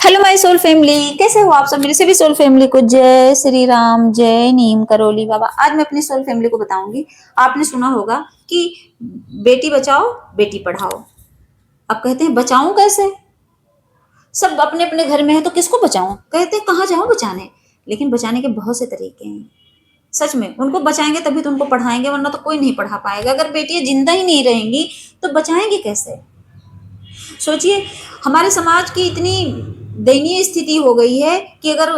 Hello my soul family, कैसे हो आप सब। मेरे से भी सोल फैमिली को जय श्री राम, जय नीम करोली बाबा। आज मैं अपनी सोल फैमिली को बताऊंगी। आपने सुना होगा कि बेटी बचाओ बेटी पढ़ाओ। अब कहते हैं बचाऊं कैसे, सब अपने अपने घर में है तो किसको बचाऊं। कहते हैं कहाँ जाऊं बचाने, लेकिन बचाने के बहुत से तरीके हैं। सच में उनको बचाएंगे तभी तो उनको पढ़ाएंगे, वरना तो कोई नहीं पढ़ा पाएगा। अगर बेटियां जिंदा ही नहीं रहेंगी तो बचाएंगे कैसे। सोचिए, हमारे समाज की इतनी दयनीय स्थिति हो गई है कि अगर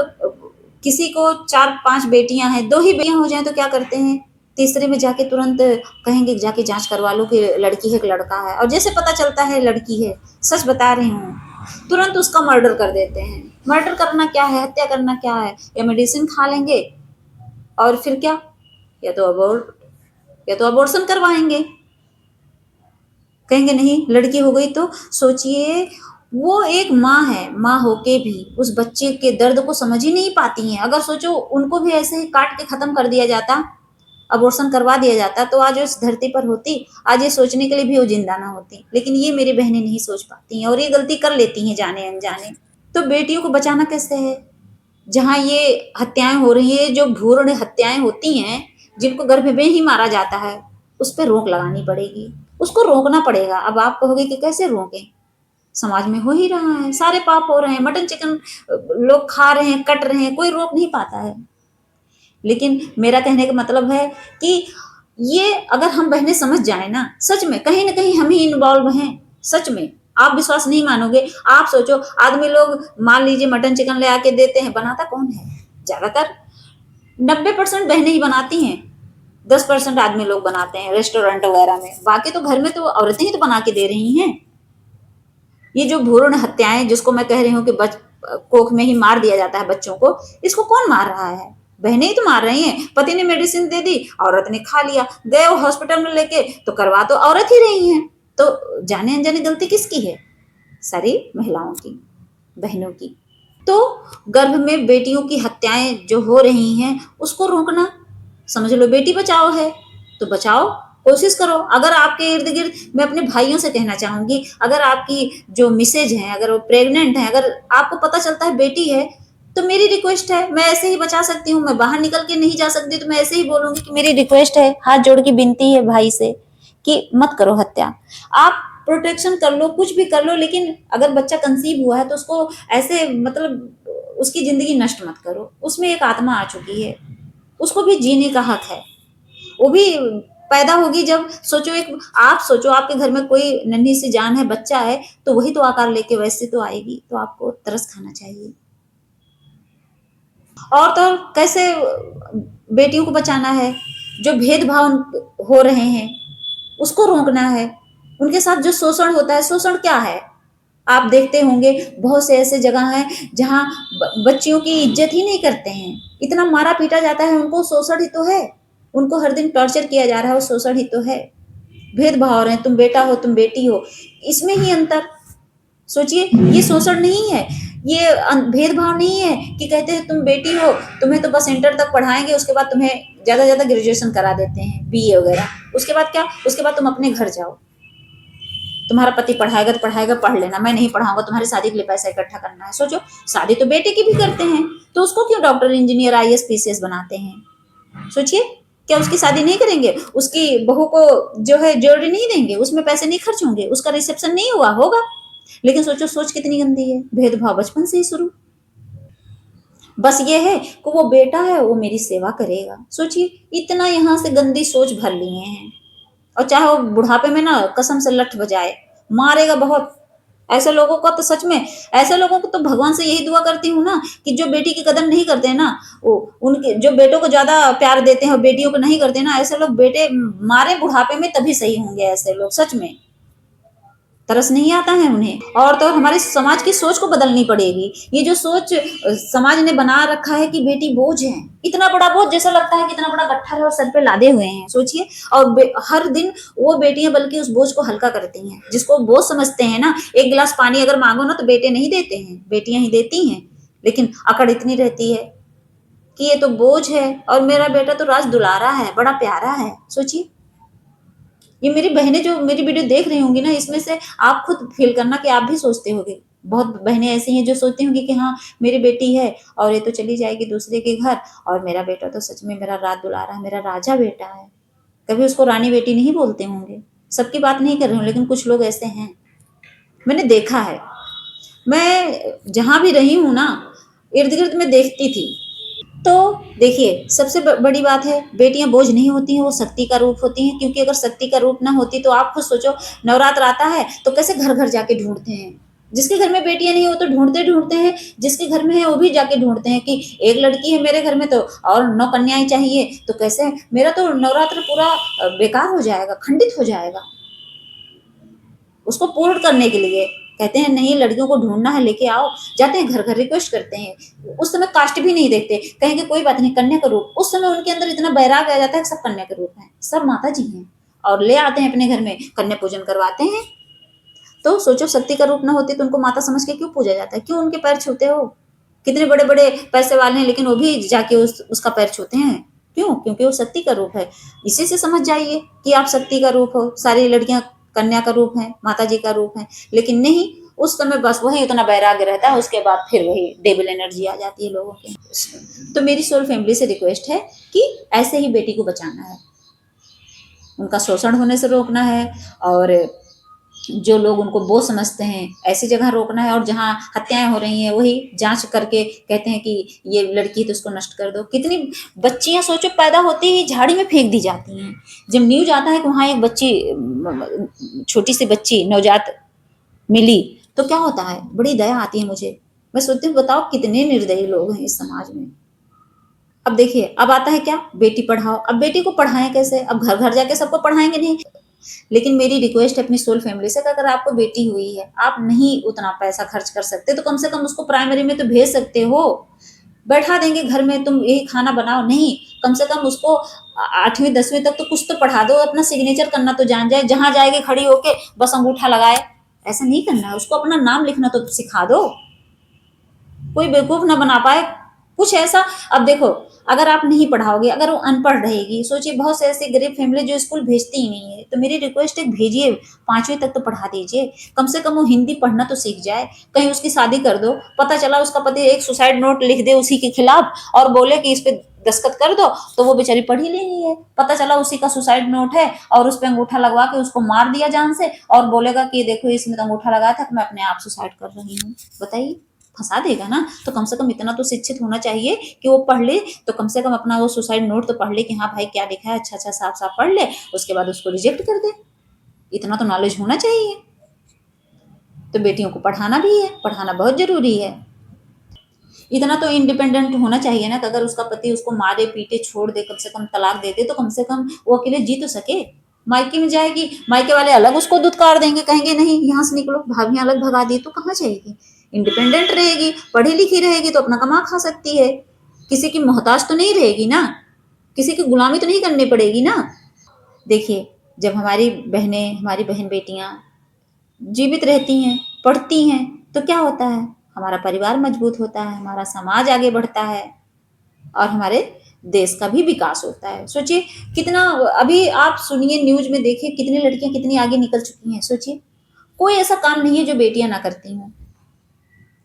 किसी को 4-5 बेटियां हैं, 2 ही बेटियां हो जाएं तो क्या करते हैं, तीसरे में जाके तुरंत कहेंगे जाके जांच करवा लो कि लड़की है कि लड़का है। और जैसे पता चलता है लड़की है, सच बता रही हूँ, तुरंत उसका मर्डर कर देते हैं। मर्डर करना क्या है, हत्या करना क्या है, या मेडिसिन खा लेंगे और फिर क्या, या तो अबॉर्शन करवाएंगे। कहेंगे नहीं लड़की हो गई तो। सोचिए, वो एक माँ है, माँ होके भी उस बच्चे के दर्द को समझ ही नहीं पाती हैं। अगर सोचो उनको भी ऐसे ही काट के खत्म कर दिया जाता, अबॉर्शन करवा दिया जाता, तो आज इस धरती पर होती, आज ये सोचने के लिए भी वो जिंदा ना होती। लेकिन ये मेरी बहनें नहीं सोच पाती हैं और ये गलती कर लेती हैं जाने अनजाने। तो बेटियों को बचाना कैसे है, जहाँ ये हत्याएं हो रही है, जो भ्रूण हत्याएं होती हैं, जिनको गर्भ में ही मारा जाता है, उस पर रोक लगानी पड़ेगी, उसको रोकना पड़ेगा। अब आप कहोगे कि कैसे रोकें, समाज में हो ही रहा है, सारे पाप हो रहे हैं, मटन चिकन लोग खा रहे हैं, कट रहे हैं, कोई रोक नहीं पाता है। लेकिन मेरा कहने का मतलब है कि ये अगर हम बहनें समझ जाए ना, सच में कहीं ना कहीं हम ही इन्वॉल्व हैं। सच में आप विश्वास नहीं मानोगे। आप सोचो, आदमी लोग मान लीजिए मटन चिकन ले आके देते हैं, बनाता कौन है, ज्यादातर 90% बहनें ही बनाती हैं, 10% आदमी लोग बनाते हैं रेस्टोरेंट वगैरह में, बाकी तो घर में तो औरतें ही तो बना के दे रही हैं। ये जो भ्रूण हत्याएं जिसको मैं कह रही हूँ कि कोख में ही मार दिया जाता है बच्चों को, इसको कौन मार रहा है, बहनें ही तो मार रही हैं। पति ने मेडिसिन दे दी, औरत ने खा लिया, गए हॉस्पिटल में लेके तो करवा तो औरत ही रही है। तो जाने अनजाने गलती किसकी है, सारी महिलाओं की, बहनों की। तो गर्भ में बेटियों की हत्याएं जो हो रही हैं उसको रोकना, समझ लो बेटी बचाओ है तो बचाओ, कोशिश करो। अगर आपके इर्द गिर्द, मैं अपने भाइयों से कहना चाहूंगी, अगर आपकी जो मिसेज हैं, अगर वो प्रेग्नेंट हैं, अगर आपको पता चलता है बेटी है, तो मेरी रिक्वेस्ट है, मैं ऐसे ही बचा सकती हूँ, मैं बाहर निकल के नहीं जा सकती, तो मैं ऐसे ही बोलूंगी कि मेरी रिक्वेस्ट है, हाथ जोड़ के विनती है भाई से कि मत करो हत्या। आप प्रोटेक्शन कर लो, कुछ भी कर लो, लेकिन अगर बच्चा कंसीव हुआ है तो उसको ऐसे मतलब उसकी जिंदगी नष्ट मत करो। उसमें एक आत्मा आ चुकी है, उसको भी जीने का हक है, वो भी पैदा होगी जब। सोचो, एक आप सोचो आपके घर में कोई नन्ही सी जान है, बच्चा है, तो वही तो आकार लेके वैसे तो आएगी, तो आपको तरस खाना चाहिए। और तो कैसे बेटियों को बचाना है, जो भेदभाव हो रहे हैं उसको रोकना है। उनके साथ जो शोषण होता है, शोषण क्या है, आप देखते होंगे बहुत से ऐसे जगह हैं जहां बच्चियों की इज्जत ही नहीं करते हैं, इतना मारा पीटा जाता है उनको, शोषण ही तो है। उनको हर दिन टॉर्चर किया जा रहा है, वो शोषण ही तो है। भेदभाव हो रहे हैं, तुम बेटा हो तुम बेटी हो, इसमें ही अंतर। सोचिए, ये शोषण नहीं है, ये भेदभाव नहीं है कि कहते हैं तुम बेटी हो, तुम्हें तो बस इंटर तक पढ़ाएंगे, उसके बाद तुम्हें ज्यादा ज्यादा ग्रेजुएशन करा देते हैं, बीए वगैरह, उसके बाद क्या, उसके बाद तुम अपने घर जाओ, तुम्हारा पति पढ़ाएगा तो पढ़ाएगा, पढ़ लेना, मैं नहीं पढ़ाऊंगा, तुम्हारी शादी के लिए पैसा इकट्ठा करना है। सोचो, शादी तो बेटे की भी करते हैं, तो उसको क्यों डॉक्टर इंजीनियर आईएएस पीसीएस बनाते हैं। सोचिए, क्या उसकी शादी नहीं करेंगे, उसकी बहू को जो है ज्वेलरी नहीं देंगे, उसमें पैसे नहीं खर्च होंगे, उसका रिसेप्शन नहीं हुआ होगा। लेकिन सोचो, सोच कितनी गंदी है, भेदभाव बचपन से ही शुरू। बस ये है कि वो बेटा है, वो मेरी सेवा करेगा। सोचिए, इतना यहाँ से गंदी सोच भर लिए हैं। और चाहे वो बुढ़ापे में ना कसम से लठ बजाए, मारेगा बहुत। ऐसे लोगों को तो सच में, ऐसे लोगों को तो भगवान से यही दुआ करती हूँ ना कि जो बेटी की कदर नहीं करते हैं ना, वो उनके जो बेटों को ज्यादा प्यार देते हैं और बेटियों को नहीं करते ना, ऐसे लोग बेटे मारे बुढ़ापे में तभी सही होंगे। ऐसे लोग सच में तरस नहीं आता है उन्हें। और तो हमारे समाज की सोच को बदलनी पड़ेगी। ये जो सोच समाज ने बना रखा है कि बेटी बोझ है, इतना बड़ा बोझ, जैसा लगता है कि इतना बड़ा गट्ठर है और सर पे लादे हुए हैं। सोचिए, और हर दिन वो बेटियां बल्कि उस बोझ को हल्का करती हैं, जिसको बोझ समझते हैं ना। एक गिलास पानी अगर मांगो ना तो बेटे नहीं देते हैं, बेटियां ही देती हैं। लेकिन अकड़ इतनी रहती है कि ये तो बोझ है और मेरा बेटा तो राज दुलारा है, बड़ा प्यारा है। सोचिए, ये मेरी बहनें जो मेरी वीडियो देख रही होंगी ना, इसमें से आप खुद फील करना कि आप भी सोचते होगे बहुत बहनें ऐसी हैं जो सोचती होंगी कि हाँ, मेरी बेटी है और ये तो चली जाएगी दूसरे के घर, और मेरा बेटा तो सच में मेरा राज दुलारा है, मेरा राजा बेटा है। कभी उसको रानी बेटी नहीं बोलते होंगे। सबकी बात नहीं कर रही हूँ, लेकिन कुछ लोग ऐसे हैं, मैंने देखा है। मैं जहाँ भी रही हूँ ना, इर्द-गिर्द में देखती थी। तो देखिए, सबसे बड़ी बात है, बेटियाँ बोझ नहीं होती हैं, वो शक्ति का रूप होती हैं, क्योंकि अगर शक्ति का रूप ना होती तो आप खुद सोचो, नवरात्र आता है तो कैसे घर-घर जाके ढूँढते हैं। जिसके घर में बेटियाँ नहीं हो तो ढूँढते-ढूँढते हैं, जिसके घर में है वो भी जाके ढूँढते हैं कि एक लड़की है मेरे घर में तो और 9 कन्याएँ चाहिए, तो कैसे मेरा तो नवरात्र पूरा बेकार हो जाएगा, खंडित हो जाएगा। उसको पूर्ण करने के लिए कहते हैं नहीं, लड़कियों को ढूंढना है, लेके आओ, जाते हैं घर घर रिक्वेस्ट करते हैं। उस समय कास्ट भी नहीं देखते, कहेंगे कोई बात नहीं, कन्या का रूप। उस समय उनके अंदर इतना बैराग आ जाता है कि सब कन्या के रूप है, सब माता जी हैं, और ले आते हैं अपने घर में, कन्या पूजन करवाते हैं। तो सोचो, शक्ति का रूप ना होती तो उनको माता समझ के क्यों पूजा जाता है, क्यों उनके पैर छूते हो। कितने बड़े बड़े पैसे वाले हैं, लेकिन वो भी जाके उसका पैर छूते हैं, क्यों? क्योंकि वो शक्ति का रूप है। इसी से समझ जाइए कि आप शक्ति का रूप हो, सारी लड़कियां कन्या का रूप है, माता जी का रूप है। लेकिन नहीं, उस समय बस वही उतना वैराग्य रहता है, उसके बाद फिर वही डेविल एनर्जी आ जाती है लोगों के। तो मेरी सोल फैमिली से रिक्वेस्ट है कि ऐसे ही बेटी को बचाना है, उनका शोषण होने से रोकना है, और जो लोग उनको बोझ समझते हैं ऐसी जगह रोकना है, और जहाँ हत्याएं हो रही हैं वही जांच करके कहते हैं कि ये लड़की तो उसको नष्ट कर दो। कितनी बच्चियां सोचो पैदा होती ही झाड़ी में फेंक दी जाती हैं। जब न्यूज आता है कि वहाँ एक बच्ची, छोटी सी बच्ची नवजात मिली, तो क्या होता है, बड़ी दया आती है मुझे। मैं सोचती हूँ बताओ कितने निर्दयी लोग हैं इस समाज में। अब देखिए, अब आता है क्या, बेटी पढ़ाओ। अब बेटी को पढ़ाएं कैसे, अब घर घर जाके सबको पढ़ाएंगे नहीं। लेकिन मेरी रिक्वेस्ट है अपनी सोल फैमिली से, अगर आपको बेटी हुई है, आप नहीं उतना पैसा खर्च कर सकते, तो कम से कम उसको प्राइमरी में तो भेज सकते हो। बैठा देंगे घर में, तुम यही खाना बनाओ, नहीं, कम से कम उसको 8वीं 10वीं तक तो कुछ तो पढ़ा दो, अपना सिग्नेचर करना तो जान जाए, जहां जाएगी खड़ी होके बस अंगूठा लगाए। ऐसा नहीं करना है, उसको अपना नाम लिखना तो सिखा दो, कोई बेवकूफ ना बना पाए कुछ ऐसा। अब देखो, अगर आप नहीं पढ़ाओगे, अगर वो अनपढ़ रहेगी, सोचिए बहुत से ऐसे गरीब फैमिली जो स्कूल भेजती ही नहीं है, तो मेरी रिक्वेस्ट है भेजिए, 5वीं तक तो पढ़ा दीजिए, कम से कम वो हिंदी पढ़ना तो सीख जाए। कहीं उसकी शादी कर दो, पता चला उसका पति एक सुसाइड नोट लिख दे उसी के खिलाफ और बोले कि इस पे दस्तखत कर दो, तो वो बेचारी पढ़ी नहीं है, पता चला उसी का सुसाइड नोट है, और उस पर अंगूठा लगवा के उसको मार दिया जान से, और बोलेगा कि देखो इसमें तो अंगूठा लगाया था कि मैं अपने आप सुसाइड कर रही हूँ। बताइए, फंसा देगा ना। तो कम से कम इतना तो शिक्षित होना चाहिए कि वो पढ़ ले, तो कम से कम अपना वो सुसाइड नोट तो पढ़ ले कि हाँ भाई क्या लिखा है, अच्छा अच्छा साफ साफ पढ़ ले, उसके बाद उसको रिजेक्ट कर दे। इतना तो नॉलेज होना चाहिए। तो बेटियों को पढ़ाना भी है, पढ़ाना बहुत जरूरी है। इतना तो इंडिपेंडेंट होना चाहिए ना कि अगर उसका पति उसको मारे पीटे छोड़ दे, कम से कम तलाक दे दे, तो कम से कम वो अकेले जी तो सके। मायके में जाएगी, मायके वाले अलग उसको दुत्कार देंगे, कहेंगे नहीं यहाँ से निकलो, भाभी अलग भगा दी, तो कहाँ जाएगी। इंडिपेंडेंट रहेगी, पढ़ी लिखी रहेगी, तो अपना कमा खा सकती है, किसी की मोहताज तो नहीं रहेगी ना, किसी की गुलामी तो नहीं करनी पड़ेगी ना। देखिए, जब हमारी बहनें, हमारी बहन बेटियां जीवित रहती हैं, पढ़ती हैं, तो क्या होता है, हमारा परिवार मजबूत होता है, हमारा समाज आगे बढ़ता है, और हमारे देश का भी विकास होता है। सोचिए कितना, अभी आप सुनिए न्यूज में देखिए कितनी लड़कियां कितनी आगे निकल चुकी हैं। सोचिए, कोई ऐसा काम नहीं है जो बेटियां ना करती हों,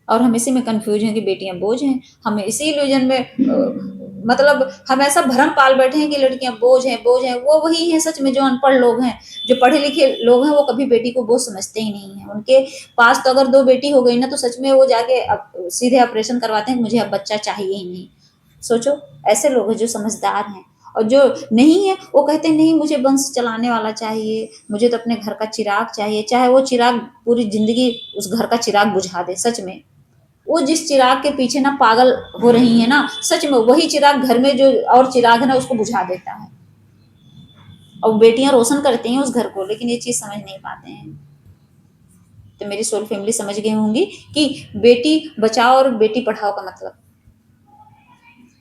और हम इसी में कंफ्यूज हैं कि बेटियां बोझ हैं। हमें इसी इल्यूजन में मतलब हम ऐसा भ्रम पाल बैठे हैं कि लड़कियां बोझ हैं, बोझ हैं। वो वही है सच में जो अनपढ़ लोग हैं, जो पढ़े लिखे लोग हैं, वो कभी बेटी को बोझ समझते ही नहीं है। उनके पास तो अगर 2 बेटी हो गई ना, तो सच में वो जाके सीधे ऑपरेशन करवाते हैं कि मुझे अब बच्चा चाहिए ही नहीं। सोचो, ऐसे लोग हैं जो समझदार हैं, और जो नहीं है वो कहते हैं नहीं, मुझे वंश चलाने वाला चाहिए, मुझे तो अपने घर का चिराग चाहिए, चाहे वो चिराग पूरी जिंदगी उस घर का चिराग बुझा दे। सच में वो जिस चिराग के पीछे ना पागल हो रही है ना, सच में वही चिराग घर में जो और चिराग है ना, उसको बुझा देता है, और बेटियां रोशन करती हैं उस घर को, लेकिन ये चीज समझ नहीं पाते हैं। तो मेरी सोल फैमिली समझ गई होंगी कि बेटी बचाओ और बेटी पढ़ाओ का मतलब।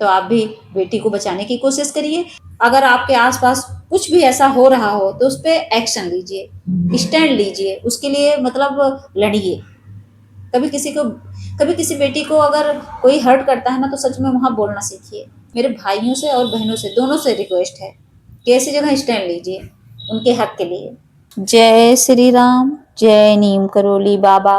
तो आप भी बेटी को बचाने की कोशिश करिए। अगर आपके आसपास कुछ भी ऐसा हो रहा हो तो उस पर एक्शन लीजिए, स्टैंड लीजिए, उसके लिए मतलब लड़िए। कभी किसी को, कभी किसी बेटी को अगर कोई हर्ट करता है ना, तो सच में वहां बोलना सीखिए। मेरे भाइयों से और बहनों से, दोनों से रिक्वेस्ट है कि ऐसी जगह स्टैंड लीजिए उनके हक के लिए। जय श्री राम, जय नीम करोली बाबा।